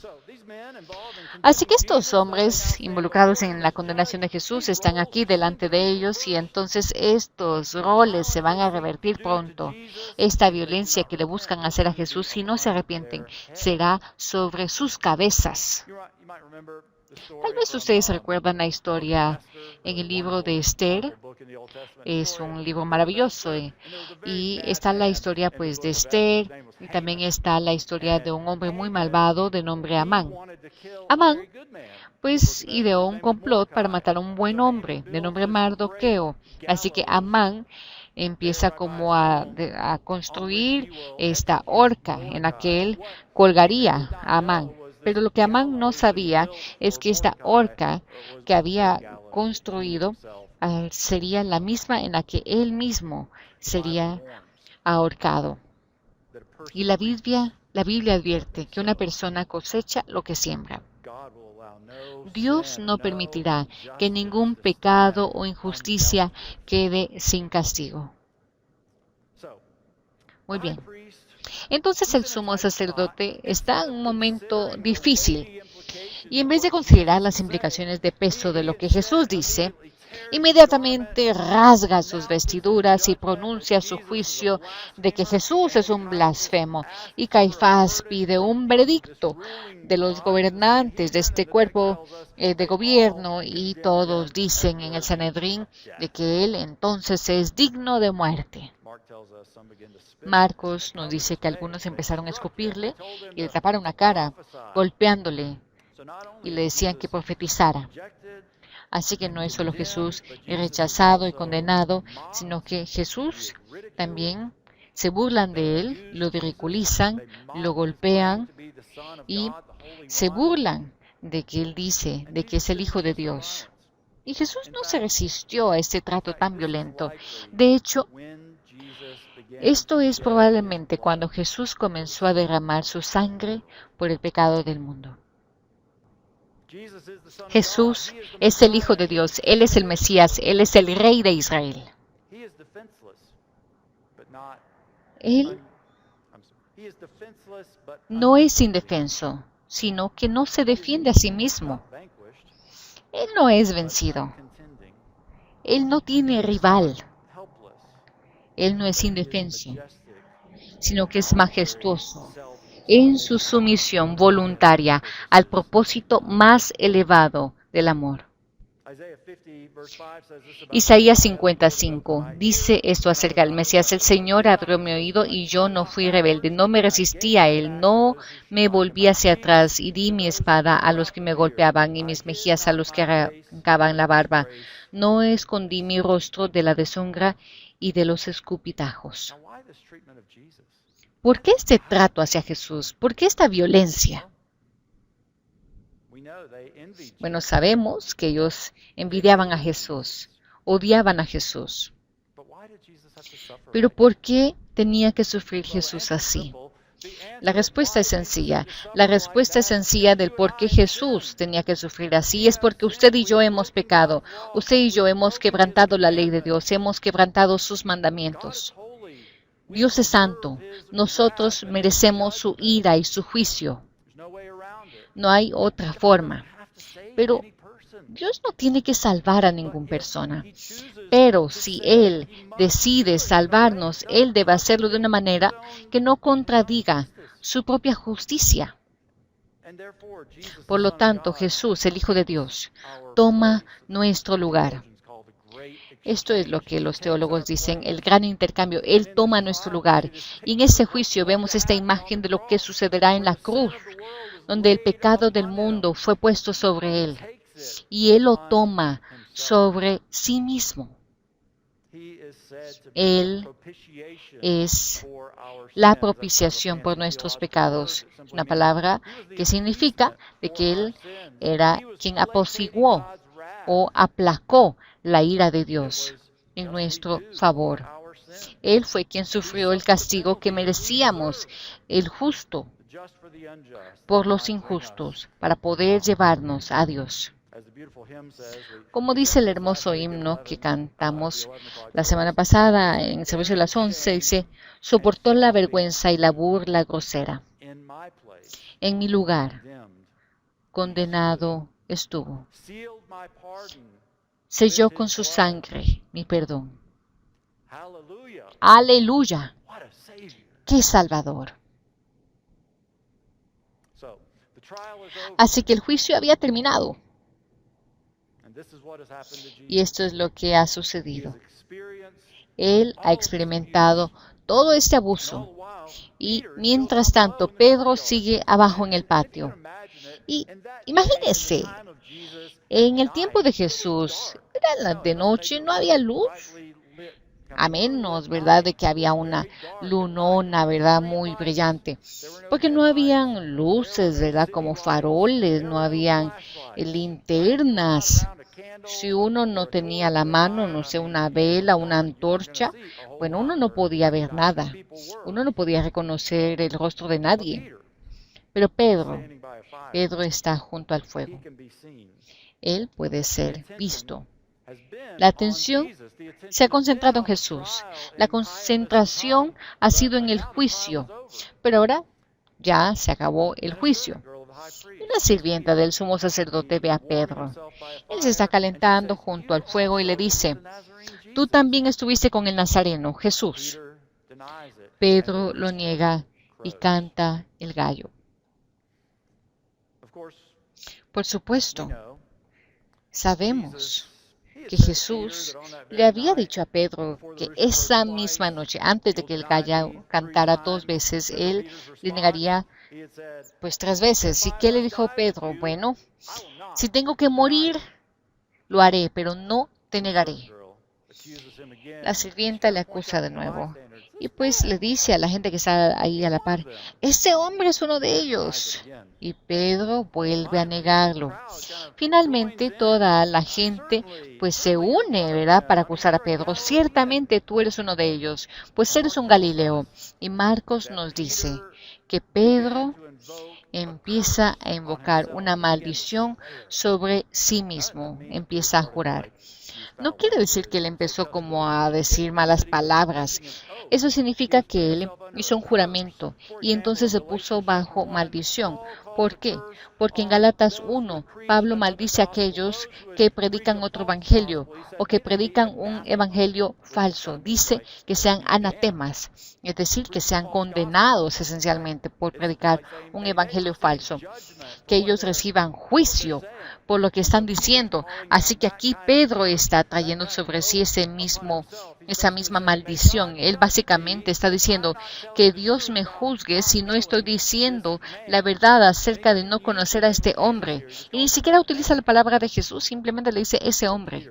Así que estos hombres involucrados en la condenación de Jesús están aquí delante de ellos y entonces estos roles se van a revertir pronto. Esta violencia que le buscan hacer a Jesús, si no se arrepienten, será sobre sus cabezas. Tal vez ustedes recuerdan la historia en el libro de Esther. Es un libro maravilloso y está la historia pues de Esther y también está la historia de un hombre muy malvado de nombre Amán. Amán pues ideó un complot para matar a un buen hombre de nombre Mardoqueo. Así que Amán empieza como a construir esta horca en la que él colgaría a Amán. Pero lo que Amán no sabía es que esta horca que había construido sería la misma en la que él mismo sería ahorcado. Y la Biblia advierte que una persona cosecha lo que siembra. Dios no permitirá que ningún pecado o injusticia quede sin castigo. Muy bien. Entonces el sumo sacerdote está en un momento difícil y en vez de considerar las implicaciones de peso de lo que Jesús dice, inmediatamente rasga sus vestiduras y pronuncia su juicio de que Jesús es un blasfemo. Y Caifás pide un veredicto de los gobernantes de este cuerpo de gobierno y todos dicen en el Sanedrín de que él entonces es digno de muerte. Marcos nos dice que algunos empezaron a escupirle y le taparon la cara, golpeándole y le decían que profetizara. Así que no es solo Jesús rechazado y condenado, sino que Jesús también se burlan de él, lo ridiculizan, lo golpean y se burlan de que él dice de que es el Hijo de Dios. Y Jesús no se resistió a este trato tan violento. De hecho, esto es probablemente cuando Jesús comenzó a derramar su sangre por el pecado del mundo. Jesús es el Hijo de Dios, Él es el Mesías, Él es el Rey de Israel. Él no es indefenso, sino que no se defiende a sí mismo. Él no es vencido. Él no tiene rival. Él no es indefenso, sino que es majestuoso en su sumisión voluntaria al propósito más elevado del amor. Isaías 55 dice esto acerca del Mesías: el Señor abrió mi oído y yo no fui rebelde, no me resistí a él, no me volví hacia atrás y di mi espada a los que me golpeaban y mis mejillas a los que arrancaban la barba. No escondí mi rostro de la deshonra y de los escupitajos. ¿Por qué este trato hacia Jesús? ¿Por qué esta violencia? Bueno, sabemos que ellos envidiaban a Jesús, odiaban a Jesús. Pero ¿por qué tenía que sufrir Jesús así? La respuesta es sencilla. La respuesta es sencilla del por qué Jesús tenía que sufrir así. Es porque usted y yo hemos pecado. Usted y yo hemos quebrantado la ley de Dios. Hemos quebrantado sus mandamientos. Dios es santo. Nosotros merecemos su ira y su juicio. No hay otra forma. Pero Dios no tiene que salvar a ninguna persona. Pero si Él decide salvarnos, Él debe hacerlo de una manera que no contradiga su propia justicia. Por lo tanto, Jesús, el Hijo de Dios, toma nuestro lugar. Esto es lo que los teólogos dicen, el gran intercambio. Él toma nuestro lugar. Y en ese juicio vemos esta imagen de lo que sucederá en la cruz, donde el pecado del mundo fue puesto sobre Él. Y Él lo toma sobre sí mismo. Él es la propiciación por nuestros pecados. Es una palabra que significa de que Él era quien apaciguó o aplacó la ira de Dios en nuestro favor. Él fue quien sufrió el castigo que merecíamos, el justo por los injustos, para poder llevarnos a Dios. Como dice el hermoso himno que cantamos la semana pasada en el servicio de las 11, dice, soportó la vergüenza y la burla grosera. En mi lugar, condenado estuvo. Selló con su sangre mi perdón. Aleluya. ¡Qué Salvador! Así que el juicio había terminado. Y esto es lo que ha sucedido. Él ha experimentado todo este abuso. Y mientras tanto, Pedro sigue abajo en el patio. Y imagínense, en el tiempo de Jesús, era de noche, no había luz. A menos, ¿verdad?, de que había una lunona, ¿verdad?, muy brillante. Porque no habían luces, ¿verdad?, como faroles, no habían linternas. Si uno no tenía a la mano, no sé, una vela, una antorcha, bueno, uno no podía ver nada. Uno no podía reconocer el rostro de nadie. Pero Pedro está junto al fuego. Él puede ser visto. La atención se ha concentrado en Jesús. La concentración ha sido en el juicio. Pero ahora ya se acabó el juicio. Una sirvienta del sumo sacerdote ve a Pedro. Él se está calentando junto al fuego y le dice, tú también estuviste con el Nazareno, Jesús. Pedro lo niega y canta el gallo. Por supuesto, sabemos que Jesús le había dicho a Pedro que esa misma noche, antes de que el gallo cantara 2 veces, él le negaría pues 3 veces. ¿Y qué le dijo Pedro? Bueno, si tengo que morir, lo haré, pero no te negaré. La sirvienta le acusa de nuevo y pues le dice a la gente que está ahí a la par, este hombre es uno de ellos. Y Pedro vuelve a negarlo. Finalmente toda la gente pues se une, ¿verdad?, para acusar a Pedro. Ciertamente tú eres uno de ellos, pues eres un Galileo. Y Marcos nos dice que Pedro empieza a invocar una maldición sobre sí mismo, empieza a jurar. No quiere decir que él empezó como a decir malas palabras. Eso significa que él hizo un juramento y entonces se puso bajo maldición. ¿Por qué? Porque en Gálatas 1, Pablo maldice a aquellos que predican otro evangelio o que predican un evangelio falso. Dice que sean anatemas, es decir, que sean condenados esencialmente por predicar un evangelio falso, que ellos reciban juicio por lo que están diciendo. Así que aquí Pedro está trayendo sobre sí esa misma maldición. Él básicamente está diciendo que Dios me juzgue si no estoy diciendo la verdad acerca de no conocer a este hombre. Y ni siquiera utiliza la palabra de Jesús, simplemente le dice ese hombre.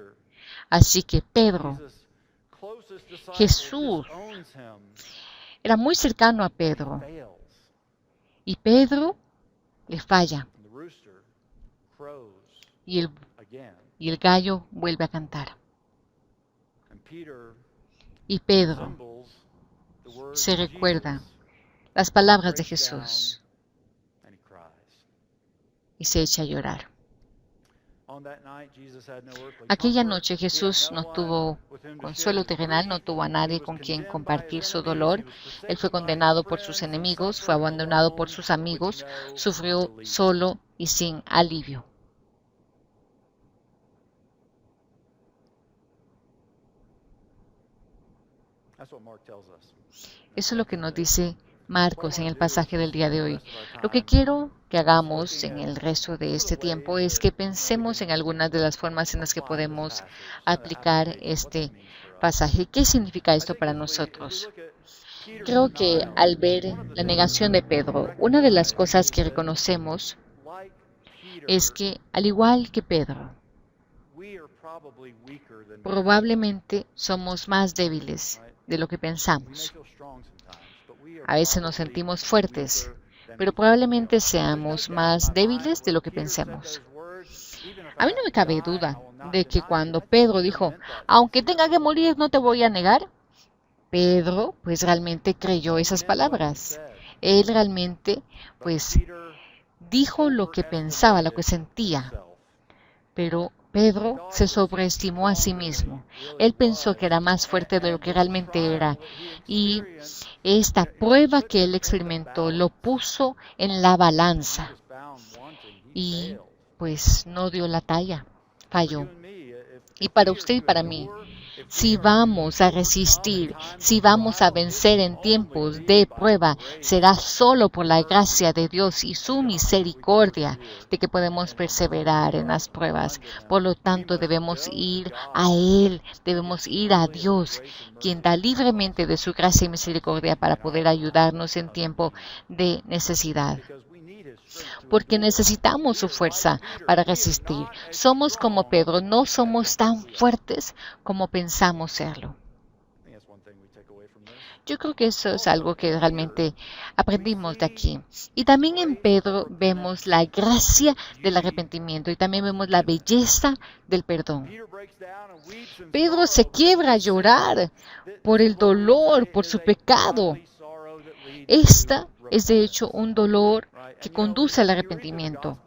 Así que Jesús era muy cercano a Pedro. Y Pedro le falla. Y el gallo vuelve a cantar. Y Pedro se recuerda las palabras de Jesús y se echa a llorar. Aquella noche Jesús no tuvo consuelo terrenal, no tuvo a nadie con quien compartir su dolor. Él fue condenado por sus enemigos, fue abandonado por sus amigos, sufrió solo y sin alivio. Eso es lo que nos dice Marcos en el pasaje del día de hoy. Lo que quiero que hagamos en el resto de este tiempo es que pensemos en algunas de las formas en las que podemos aplicar este pasaje. ¿Qué significa esto para nosotros? Creo que al ver la negación de Pedro, una de las cosas que reconocemos es que, al igual que Pedro, probablemente somos más débiles de lo que pensamos. A veces nos sentimos fuertes, pero probablemente seamos más débiles de lo que pensemos. A mí no me cabe duda de que cuando Pedro dijo, aunque tenga que morir, no te voy a negar, Pedro pues realmente creyó esas palabras. Él realmente pues dijo lo que pensaba, lo que sentía. Pero Pedro se sobreestimó a sí mismo. Él pensó que era más fuerte de lo que realmente era. Y esta prueba que él experimentó lo puso en la balanza. Y pues no dio la talla, falló. Y para usted y para mí, si vamos a resistir, si vamos a vencer en tiempos de prueba, será solo por la gracia de Dios y su misericordia de que podemos perseverar en las pruebas. Por lo tanto, debemos ir a Él, debemos ir a Dios, quien da libremente de su gracia y misericordia para poder ayudarnos en tiempo de necesidad. Porque necesitamos su fuerza para resistir. Somos como Pedro, no somos tan fuertes como pensamos serlo. Yo creo que eso es algo que realmente aprendimos de aquí. Y también en Pedro vemos la gracia del arrepentimiento y también vemos la belleza del perdón. Pedro se quiebra a llorar por el dolor, por su pecado. Esta es de hecho un dolor que conduce al arrepentimiento.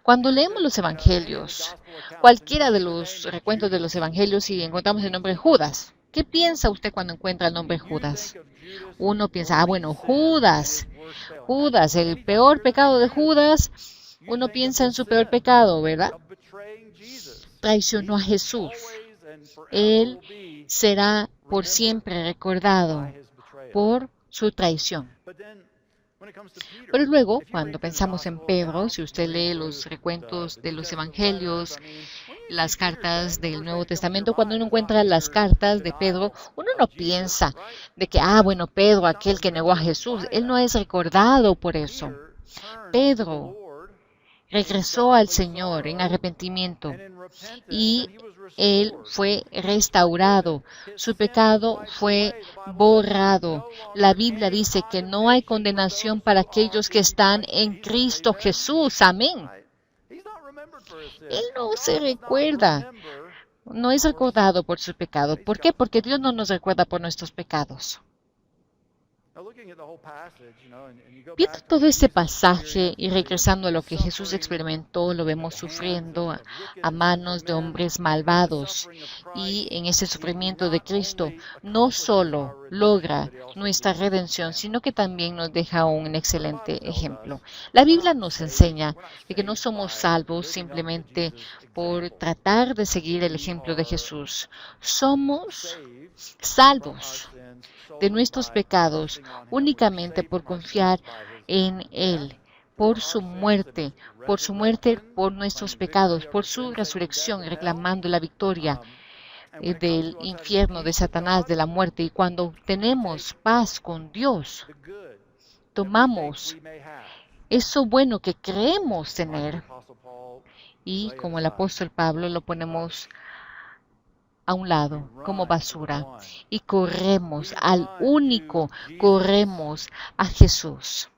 Cuando leemos los evangelios, cualquiera de los recuentos de los evangelios y encontramos el nombre Judas, ¿qué piensa usted cuando encuentra el nombre Judas? Uno piensa, bueno, Judas, el peor pecado de Judas, uno piensa en su peor pecado, ¿verdad? Traicionó a Jesús. Él será por siempre recordado por su traición. Pero luego, cuando pensamos en Pedro, si usted lee los recuentos de los evangelios, las cartas del Nuevo Testamento, cuando uno encuentra las cartas de Pedro, uno no piensa de que, bueno, Pedro, aquel que negó a Jesús, él no es recordado por eso. Pedro regresó al Señor en arrepentimiento y él fue restaurado, su pecado fue borrado. La Biblia dice que no hay condenación para aquellos que están en Cristo Jesús. Amén. Él no se recuerda, no es recordado por su pecado. ¿Por qué? Porque Dios no nos recuerda por nuestros pecados. Viendo todo este pasaje y regresando a lo que Jesús experimentó, lo vemos sufriendo a manos de hombres malvados. Y en ese sufrimiento de Cristo no solo logra nuestra redención, sino que también nos deja un excelente ejemplo. La Biblia nos enseña de que no somos salvos simplemente por tratar de seguir el ejemplo de Jesús. Somos salvos de nuestros pecados únicamente por confiar en Él, por su muerte por nuestros pecados, por su resurrección, reclamando la victoria del infierno, de Satanás, de la muerte. Y cuando tenemos paz con Dios, tomamos eso bueno que creemos tener y, como el apóstol Pablo, lo ponemos a un lado como basura y corremos a Jesús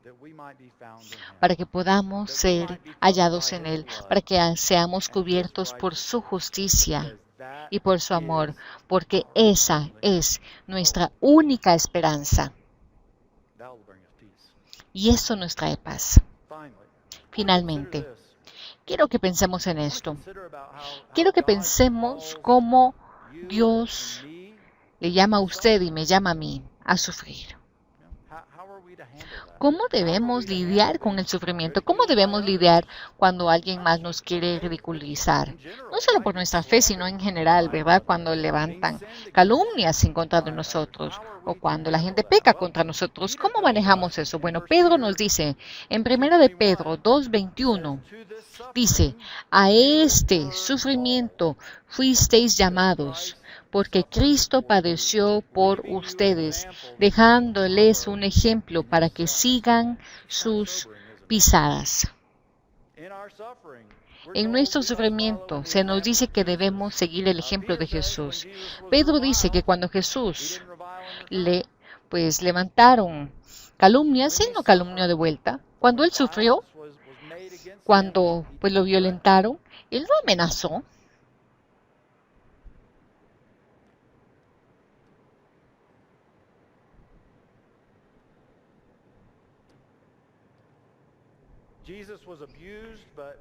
para que podamos ser hallados en Él, para que seamos cubiertos por su justicia y por su amor, porque esa es nuestra única esperanza. Y eso nos trae paz. Finalmente, quiero que pensemos en esto. Quiero que pensemos cómo Dios le llama a usted y me llama a mí a sufrir. ¿Cómo debemos lidiar con el sufrimiento? ¿Cómo debemos lidiar cuando alguien más nos quiere ridiculizar? No solo por nuestra fe, sino en general, ¿verdad? Cuando levantan calumnias en contra de nosotros o cuando la gente peca contra nosotros. ¿Cómo manejamos eso? Bueno, Pedro nos dice en 1 de Pedro 2:21, dice, a este sufrimiento fuisteis llamados, porque Cristo padeció por ustedes, dejándoles un ejemplo para que sigan sus pisadas. En nuestro sufrimiento se nos dice que debemos seguir el ejemplo de Jesús. Pedro dice que cuando Jesús levantaron calumnias, él no calumnió de vuelta. Cuando él sufrió, cuando lo violentaron, él no amenazó.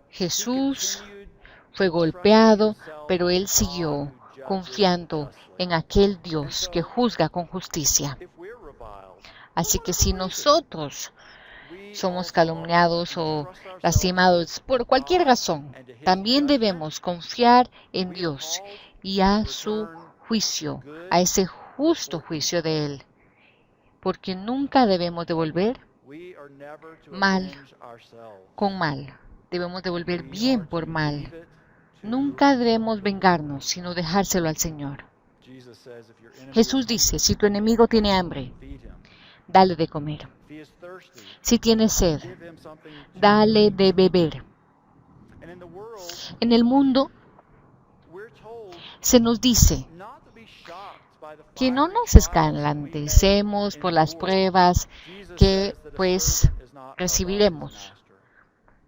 Jesús fue golpeado, pero él siguió confiando en aquel Dios que juzga con justicia. Así que si nosotros somos calumniados o lastimados por cualquier razón, también debemos confiar en Dios y a su juicio, a ese justo juicio de Él, porque nunca debemos devolver mal con mal. Debemos devolver bien por mal. Nunca debemos vengarnos, sino dejárselo al Señor. Jesús dice, si tu enemigo tiene hambre, dale de comer. Si tiene sed, dale de beber. En el mundo se nos dice que no nos escandalicemos por las pruebas que recibiremos.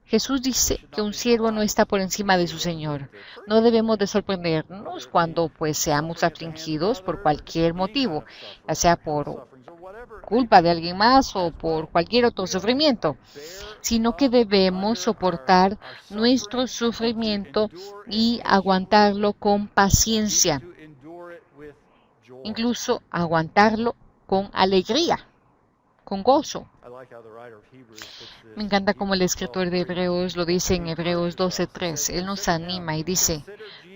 Jesús dice que un siervo no está por encima de su Señor. No debemos de sorprendernos cuando seamos afligidos por cualquier motivo, ya sea por culpa de alguien más o por cualquier otro sufrimiento, sino que debemos soportar nuestro sufrimiento y aguantarlo con paciencia, incluso aguantarlo con alegría, con gozo. Me encanta como el escritor de Hebreos lo dice en Hebreos 12:3. Él nos anima y dice,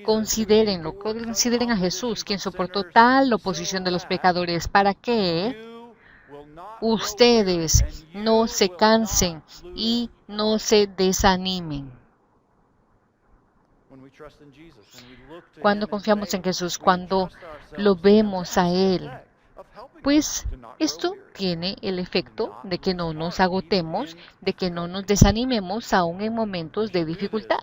consideren a Jesús, quien soportó tal oposición de los pecadores, para que ustedes no se cansen y no se desanimen. Cuando confiamos en Jesús, cuando lo vemos a Él, esto tiene el efecto de que no nos agotemos, de que no nos desanimemos aún en momentos de dificultad.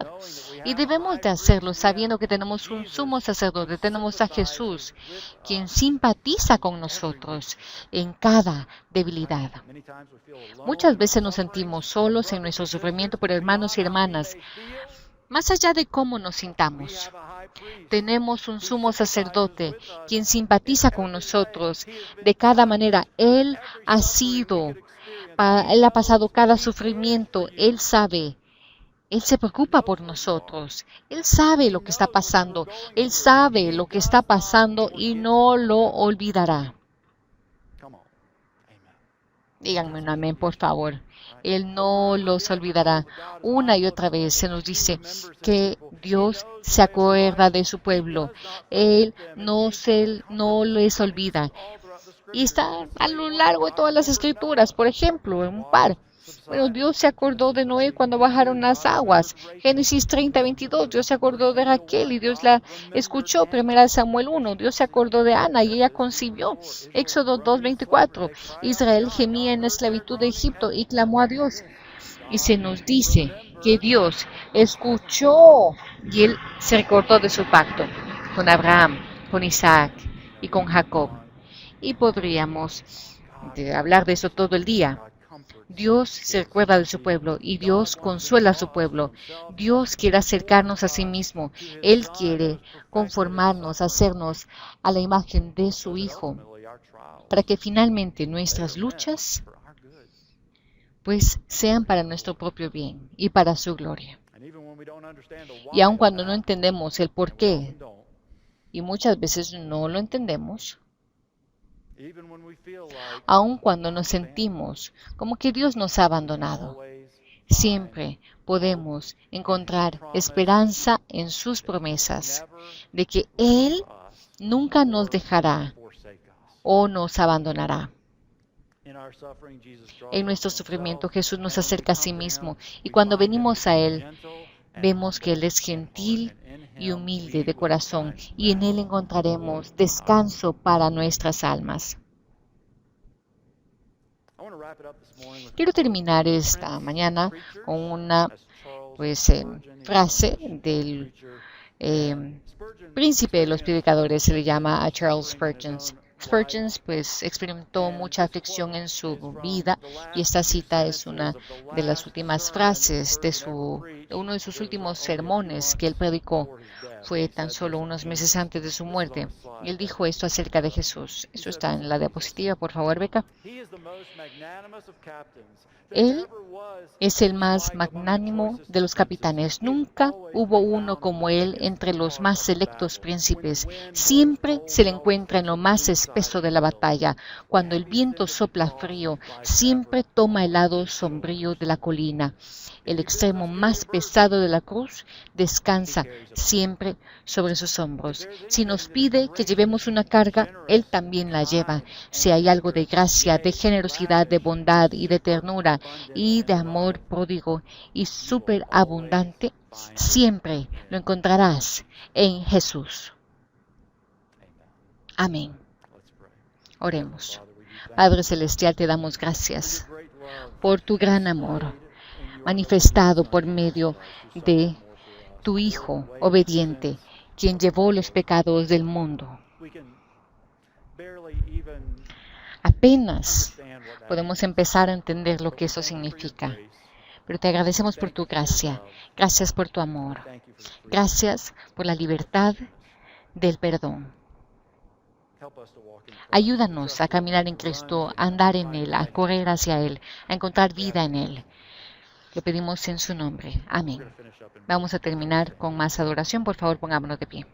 Y debemos de hacerlo sabiendo que tenemos un sumo sacerdote, tenemos a Jesús, quien simpatiza con nosotros en cada debilidad. Muchas veces nos sentimos solos en nuestro sufrimiento, pero hermanos y hermanas, más allá de cómo nos sintamos, tenemos un sumo sacerdote quien simpatiza con nosotros de cada manera. Él ha pasado cada sufrimiento, Él sabe. Él se preocupa por nosotros. Él sabe lo que está pasando. Él sabe lo que está pasando y no lo olvidará. Díganme un amén, por favor. Él no los olvidará. Una y otra vez se nos dice que Dios se acuerda de su pueblo. Él no les olvida. Y está a lo largo de todas las escrituras. Por ejemplo, en un par. Bueno, Dios se acordó de Noé cuando bajaron las aguas. Génesis 30:22. Dios se acordó de Raquel y Dios la escuchó. 1 Samuel 1. Dios se acordó de Ana y ella concibió. Éxodo 2:24. Israel gemía en la esclavitud de Egipto y clamó a Dios. Y se nos dice que Dios escuchó y Él se recordó de su pacto con Abraham, con Isaac y con Jacob. Y podríamos hablar de eso todo el día. Dios se recuerda de su pueblo y Dios consuela a su pueblo. Dios quiere acercarnos a sí mismo. Él quiere conformarnos, hacernos a la imagen de su Hijo, para que finalmente nuestras luchas sean para nuestro propio bien y para su gloria. Y aun cuando no entendemos el por qué, y muchas veces no lo entendemos, Aun cuando nos sentimos como que Dios nos ha abandonado, siempre podemos encontrar esperanza en sus promesas de que Él nunca nos dejará o nos abandonará. En nuestro sufrimiento Jesús nos acerca a sí mismo y cuando venimos a Él vemos que Él es gentil y humilde de corazón y en Él encontraremos descanso para nuestras almas. Quiero terminar esta mañana con una frase del príncipe de los predicadores, se le llama a Charles Spurgeon. Spurgeon experimentó mucha aflicción en su vida y esta cita es una de las últimas frases de uno de sus últimos sermones que él predicó. Fue tan solo unos meses antes de su muerte. Y él dijo esto acerca de Jesús. Eso está en la diapositiva, por favor, Beca. Él es el más magnánimo de los capitanes. Nunca hubo uno como él entre los más selectos príncipes. Siempre se le encuentra en lo más espeso de la batalla. Cuando el viento sopla frío, siempre toma el lado sombrío de la colina. El extremo más pesado de la cruz descansa siempre sobre sus hombros. Si nos pide que llevemos una carga, Él también la lleva. Si hay algo de gracia, de generosidad, de bondad y de ternura y de amor pródigo y superabundante, siempre lo encontrarás en Jesús. Amén. Oremos. Padre Celestial, te damos gracias por tu gran amor manifestado por medio de tu Hijo obediente, quien llevó los pecados del mundo. Apenas podemos empezar a entender lo que eso significa, pero te agradecemos por tu gracia, gracias por tu amor, gracias por la libertad del perdón. Ayúdanos a caminar en Cristo, a andar en Él, a correr hacia Él, a encontrar vida en Él. Lo pedimos en su nombre. Amén. Vamos a terminar con más adoración. Por favor, pongámonos de pie.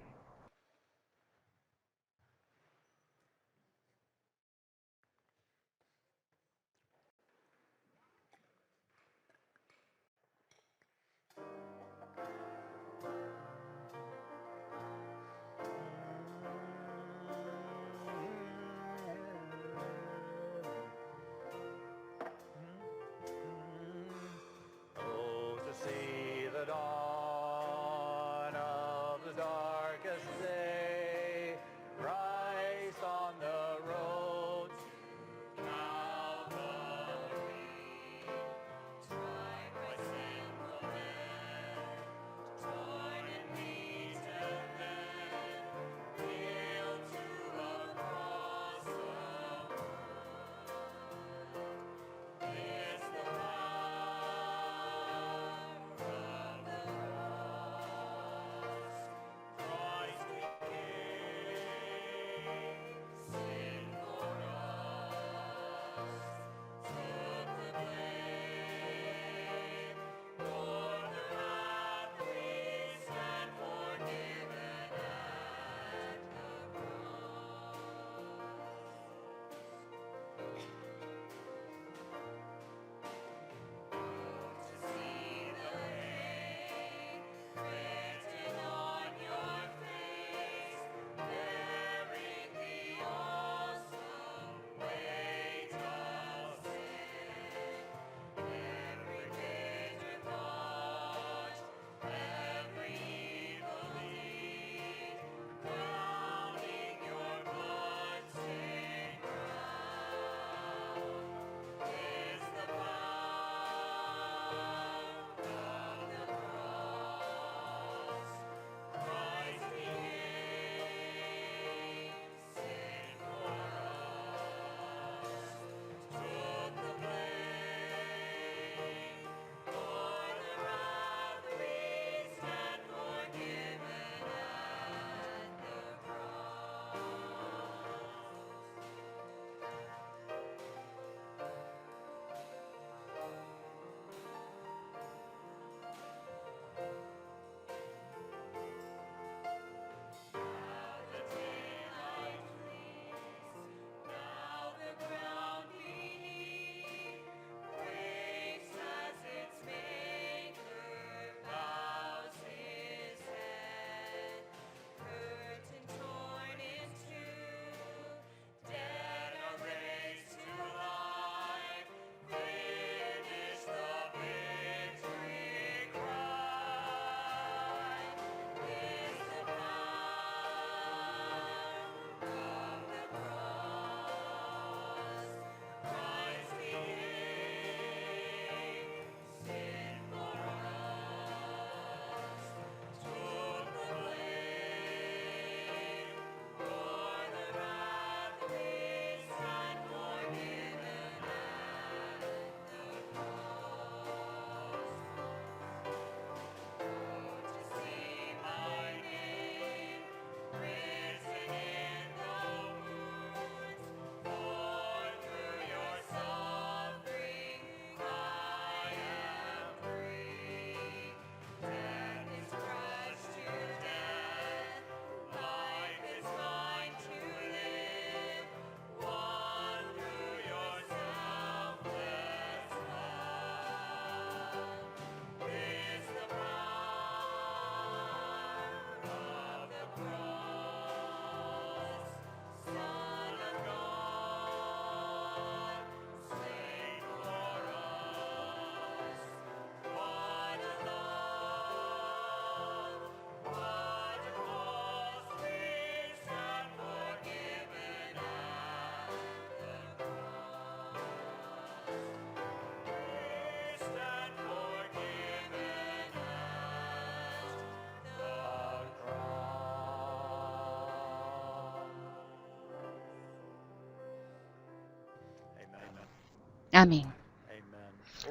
Amén.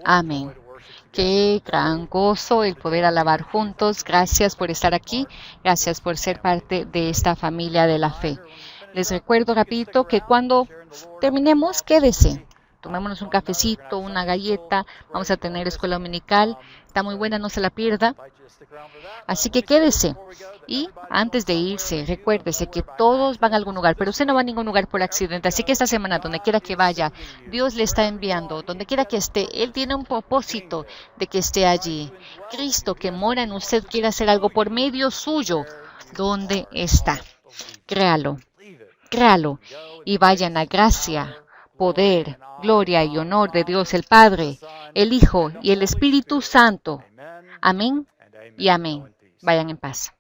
Amén. Qué gran gozo el poder alabar juntos. Gracias por estar aquí. Gracias por ser parte de esta familia de la fe. Les recuerdo, rapidito, que cuando terminemos, quédese. Tomémonos un cafecito, una galleta. Vamos a tener escuela dominical. Está muy buena, no se la pierda. Así que quédese. Y antes de irse, recuérdese que todos van a algún lugar, pero usted no va a ningún lugar por accidente. Así que esta semana, donde quiera que vaya, Dios le está enviando. Donde quiera que esté, Él tiene un propósito de que esté allí. Cristo que mora en usted quiere hacer algo por medio suyo. ¿Dónde está? Créalo. Créalo. Y vaya en la gracia, poder, gloria y honor de Dios el Padre, el Hijo y el Espíritu Santo. Amén y amén. Vayan en paz.